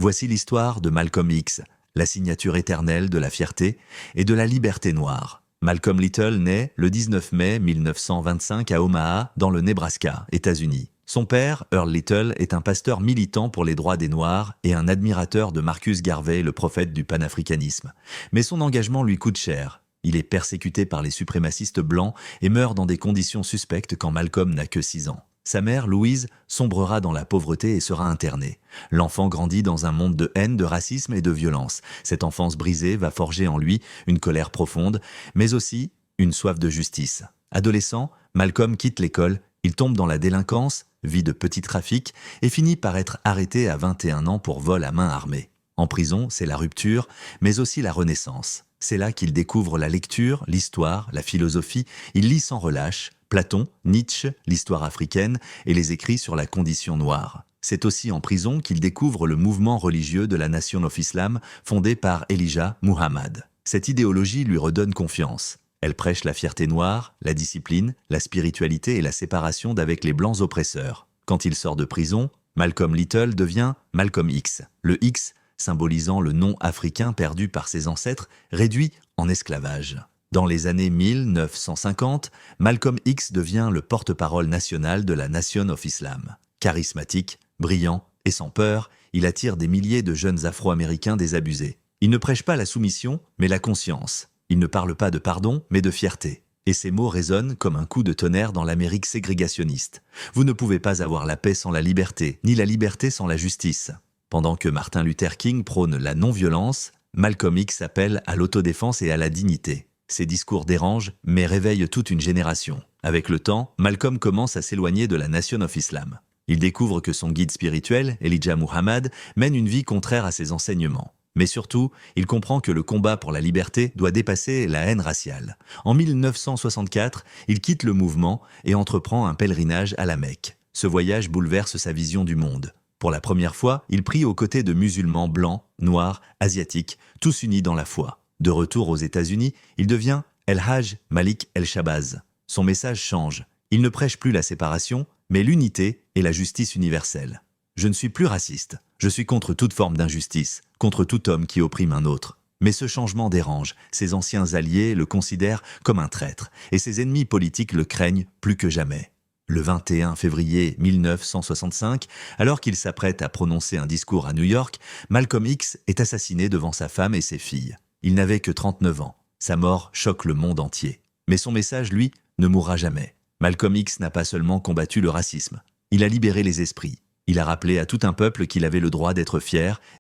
Voici l'histoire de Malcolm X, la signature éternelle de la fierté et de la liberté noire. Malcolm Little naît le 19 mai 1925 à Omaha, dans le Nebraska, États-Unis. Son père, Earl Little, est un pasteur militant pour les droits des Noirs et un admirateur de Marcus Garvey, le prophète du panafricanisme. Mais son engagement lui coûte cher. Il est persécuté par les suprémacistes blancs et meurt dans des conditions suspectes quand Malcolm n'a que 6 ans. Sa mère, Louise, sombrera dans la pauvreté et sera internée. L'enfant grandit dans un monde de haine, de racisme et de violence. Cette enfance brisée va forger en lui une colère profonde, mais aussi une soif de justice. Adolescent, Malcolm quitte l'école, il tombe dans la délinquance, vit de petits trafics et finit par être arrêté à 21 ans pour vol à main armée. En prison, c'est la rupture, mais aussi la renaissance. C'est là qu'il découvre la lecture, l'histoire, la philosophie. Il lit sans relâche Platon, Nietzsche, l'histoire africaine et les écrits sur la condition noire. C'est aussi en prison qu'il découvre le mouvement religieux de la Nation of Islam fondé par Elijah Muhammad. Cette idéologie lui redonne confiance. Elle prêche la fierté noire, la discipline, la spiritualité et la séparation d'avec les blancs oppresseurs. Quand il sort de prison, Malcolm Little devient Malcolm X. Le X, symbolisant le nom africain perdu par ses ancêtres, réduit en esclavage. Dans les années 1950, Malcolm X devient le porte-parole national de la Nation of Islam. Charismatique, brillant et sans peur, il attire des milliers de jeunes Afro-Américains désabusés. Il ne prêche pas la soumission, mais la conscience. Il ne parle pas de pardon, mais de fierté. Et ses mots résonnent comme un coup de tonnerre dans l'Amérique ségrégationniste. Vous ne pouvez pas avoir la paix sans la liberté, ni la liberté sans la justice. Pendant que Martin Luther King prône la non-violence, Malcolm X appelle à l'autodéfense et à la dignité. Ses discours dérangent, mais réveillent toute une génération. Avec le temps, Malcolm commence à s'éloigner de la Nation of Islam. Il découvre que son guide spirituel, Elijah Muhammad, mène une vie contraire à ses enseignements. Mais surtout, il comprend que le combat pour la liberté doit dépasser la haine raciale. En 1964, il quitte le mouvement et entreprend un pèlerinage à la Mecque. Ce voyage bouleverse sa vision du monde. Pour la première fois, il prie aux côtés de musulmans blancs, noirs, asiatiques, tous unis dans la foi. De retour aux États-Unis, il devient El-Hajj Malik El-Shabazz. Son message change. Il ne prêche plus la séparation, mais l'unité et la justice universelle. Je ne suis plus raciste. Je suis contre toute forme d'injustice, contre tout homme qui opprime un autre. Mais ce changement dérange. Ses anciens alliés le considèrent comme un traître, et ses ennemis politiques le craignent plus que jamais. Le 21 février 1965, alors qu'il s'apprête à prononcer un discours à New York, Malcolm X est assassiné devant sa femme et ses filles. Il n'avait que 39 ans. Sa mort choque le monde entier. Mais son message, lui, ne mourra jamais. Malcolm X n'a pas seulement combattu le racisme. Il a libéré les esprits. Il a rappelé à tout un peuple qu'il avait le droit d'être fier